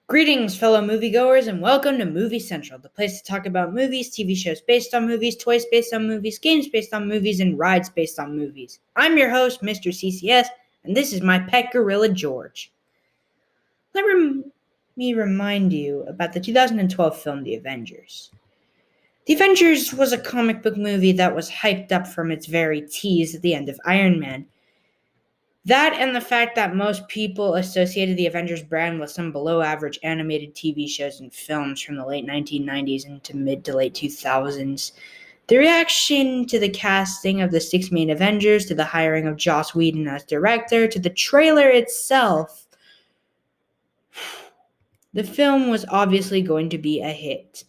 Greetings, fellow moviegoers, and welcome to Movie Central, the place to talk about movies, TV shows based on movies, toys based on movies, games based on movies, and rides based on movies. I'm your host, Mr. CCS, and this is my pet gorilla, George. Let me remind you about the 2012 film, The Avengers. The Avengers was a comic book movie that was hyped up from its very tease at the end of Iron Man. That and the fact that most people associated the Avengers brand with some below-average animated TV shows and films from the late 1990s into mid to late 2000s. The reaction to the casting of the six main Avengers, to the hiring of Joss Whedon as director, to the trailer itself, the film was obviously going to be a hit.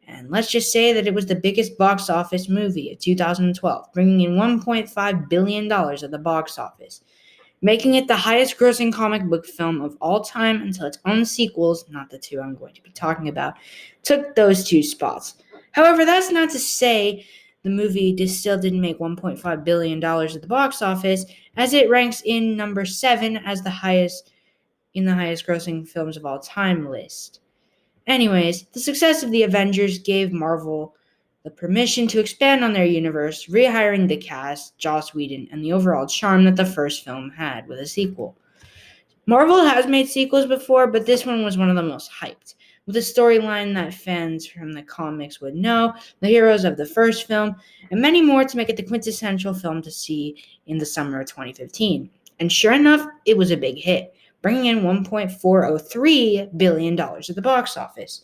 And let's just say that it was the biggest box office movie of 2012, bringing in $1.5 billion at the box office, making it the highest grossing comic book film of all time until its own sequels, not the two I'm going to be talking about, took those two spots. However, that's not to say the movie still didn't make $1.5 billion at the box office, as it ranks in number 7 as the highest grossing films of all time list. Anyways, the success of the Avengers gave Marvel the permission to expand on their universe, rehiring the cast, Joss Whedon, and the overall charm that the first film had with a sequel. Marvel has made sequels before, but this one was one of the most hyped, with a storyline that fans from the comics would know, the heroes of the first film, and many more to make it the quintessential film to see in the summer of 2015. And sure enough, it was a big hit, bringing in $1.403 billion at the box office.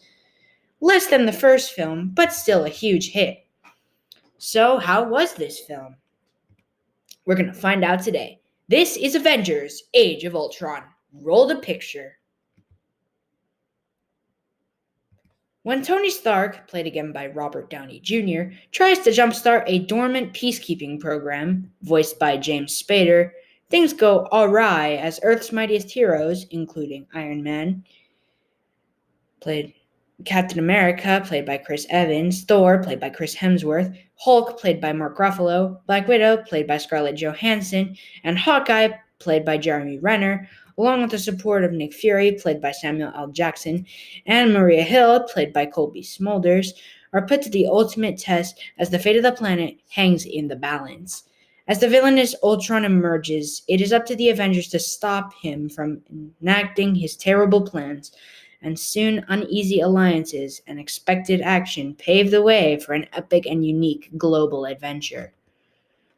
Less than the first film, but still a huge hit. So, how was this film? We're going to find out today. This is Avengers Age of Ultron. Roll the picture. When Tony Stark, played again by Robert Downey Jr., tries to jumpstart a dormant peacekeeping program, voiced by James Spader, things go awry as Earth's mightiest heroes, including Iron Man, Captain America, played by Chris Evans, Thor, played by Chris Hemsworth, Hulk, played by Mark Ruffalo, Black Widow, played by Scarlett Johansson, and Hawkeye, played by Jeremy Renner, along with the support of Nick Fury, played by Samuel L. Jackson, and Maria Hill, played by Colby Smulders, are put to the ultimate test as the fate of the planet hangs in the balance. As the villainous Ultron emerges, it is up to the Avengers to stop him from enacting his terrible plans, and soon uneasy alliances and expected action pave the way for an epic and unique global adventure.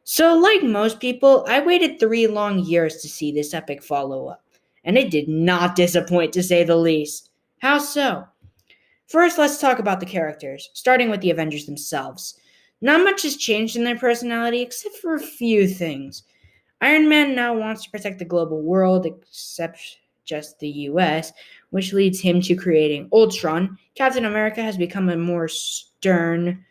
So, like most people, I waited 3 long years to see this epic follow-up, and it did not disappoint to say the least. How so? First, let's talk about the characters, starting with the Avengers themselves. Not much has changed in their personality, except for a few things. Iron Man now wants to protect the global world, except just the US, which leads him to creating Ultron. Captain America has become a more stern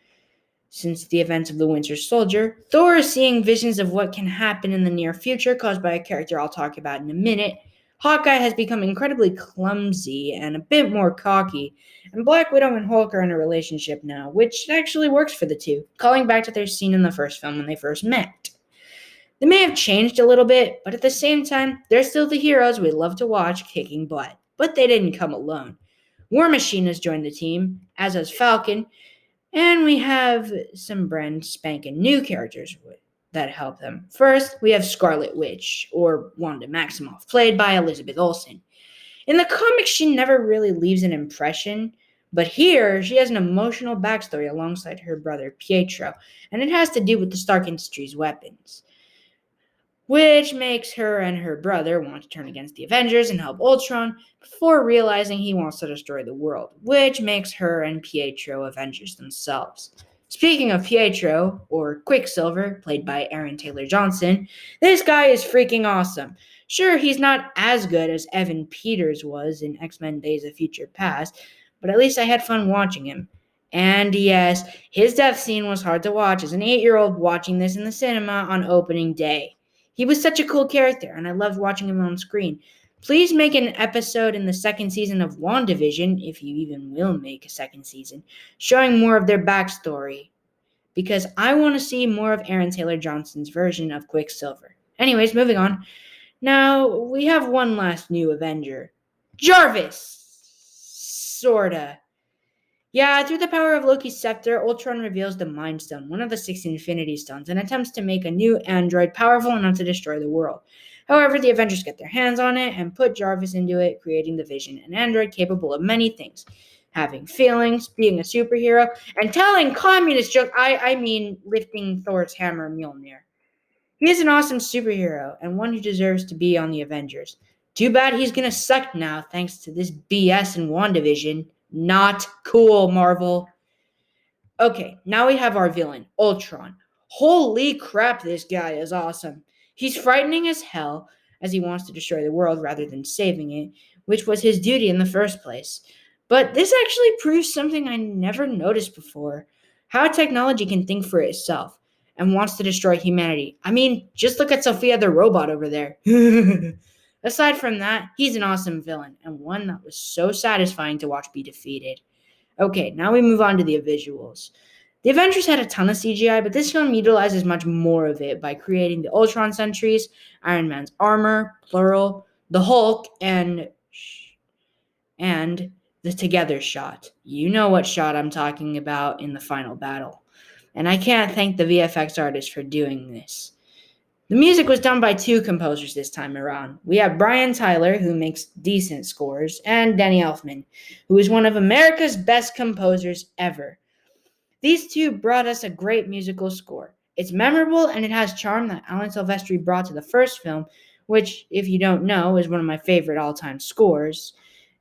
since the events of the Winter Soldier. Thor is seeing visions of what can happen in the near future caused by a character I'll talk about in a minute. Hawkeye has become incredibly clumsy and a bit more cocky, and Black Widow and Hulk are in a relationship now, which actually works for the two, calling back to their scene in the first film when they first met. They may have changed a little bit, but at the same time, they're still the heroes we love to watch kicking butt. But they didn't come alone. War Machine has joined the team, as has Falcon, and we have some brand spanking new characters that help them. First, we have Scarlet Witch, or Wanda Maximoff, played by Elizabeth Olsen. In the comics, she never really leaves an impression, but here she has an emotional backstory alongside her brother Pietro, and it has to do with the Stark Industries weapons, which makes her and her brother want to turn against the Avengers and help Ultron before realizing he wants to destroy the world, which makes her and Pietro Avengers themselves. Speaking of Pietro, or Quicksilver, played by Aaron Taylor Johnson, this guy is freaking awesome. Sure, he's not as good as Evan Peters was in X-Men Days of Future Past, but at least I had fun watching him. And yes, his death scene was hard to watch as an 8-year-old watching this in the cinema on opening day. He was such a cool character, and I loved watching him on screen. Please make an episode in the second season of WandaVision, if you even will make a second season, showing more of their backstory, because I want to see more of Aaron Taylor Johnson's version of Quicksilver. Anyways, moving on. Now, we have one last new Avenger. Jarvis! sorta. Yeah, through the power of Loki's scepter, Ultron reveals the Mind Stone, one of the 6 Infinity Stones, and attempts to make a new android powerful enough to destroy the world. However, the Avengers get their hands on it and put Jarvis into it, creating the Vision, an android capable of many things. Having feelings, being a superhero, and telling communist jokes. I mean, lifting Thor's hammer Mjolnir. He is an awesome superhero, and one who deserves to be on the Avengers. Too bad he's gonna suck now, thanks to this BS in WandaVision. Not cool, Marvel. Okay, now we have our villain, Ultron. Holy crap, this guy is awesome. He's frightening as hell, as he wants to destroy the world rather than saving it, which was his duty in the first place. But this actually proves something I never noticed before: how technology can think for itself and wants to destroy humanity. I mean, just look at Sophia the robot over there. Aside from that, he's an awesome villain, and one that was so satisfying to watch be defeated. Okay, now we move on to the visuals. The Avengers had a ton of CGI, but this film utilizes much more of it by creating the Ultron sentries, Iron Man's armor, plural, the Hulk, and the together shot. You know what shot I'm talking about in the final battle. And I can't thank the VFX artist for doing this. The music was done by 2 composers this time around. We have Brian Tyler, who makes decent scores, and Danny Elfman, who is one of America's best composers ever. These 2 brought us a great musical score. It's memorable and it has charm that Alan Silvestri brought to the first film, which, if you don't know, is one of my favorite all-time scores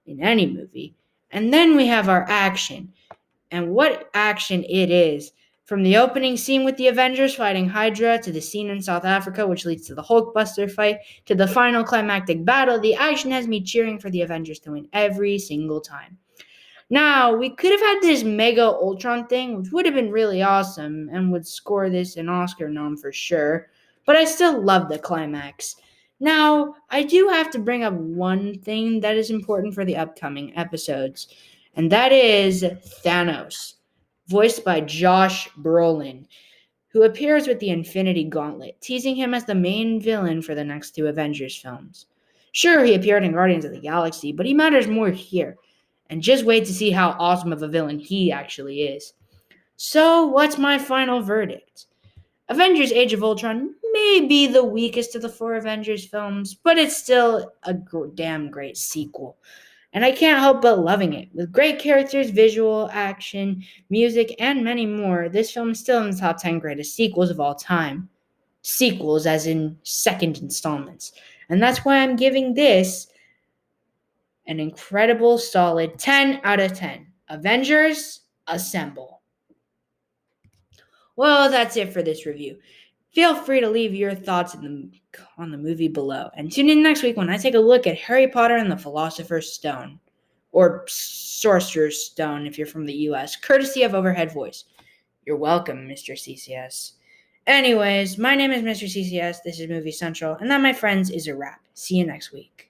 in any movie. And then we have our action. And what action it is! From the opening scene with the Avengers fighting Hydra, to the scene in South Africa which leads to the Hulkbuster fight, to the final climactic battle, the action has me cheering for the Avengers to win every single time. Now, we could have had this mega Ultron thing, which would have been really awesome and would score this an Oscar nom for sure, but I still love the climax. Now, I do have to bring up one thing that is important for the upcoming episodes, and that is Thanos, voiced by Josh Brolin, who appears with the Infinity Gauntlet, teasing him as the main villain for the next 2 Avengers films. Sure, he appeared in Guardians of the Galaxy, but he matters more here. And just wait to see how awesome of a villain he actually is. So, what's my final verdict? Avengers Age of Ultron may be the weakest of the 4 Avengers films, but it's still a damn great sequel. And I can't help but loving it. With great characters, visual, action, music, and many more, this film is still in the top 10 greatest sequels of all time. Sequels, as in second installments. And that's why I'm giving this an incredible solid 10 out of 10. Avengers, assemble. Well, that's it for this review. Feel free to leave your thoughts on the movie below. And tune in next week when I take a look at Harry Potter and the Philosopher's Stone. Or Sorcerer's Stone if you're from the US, courtesy of Overhead Voice. You're welcome, Mr. CCS. Anyways, my name is Mr. CCS, this is Movie Central, and that, my friends, is a wrap. See you next week.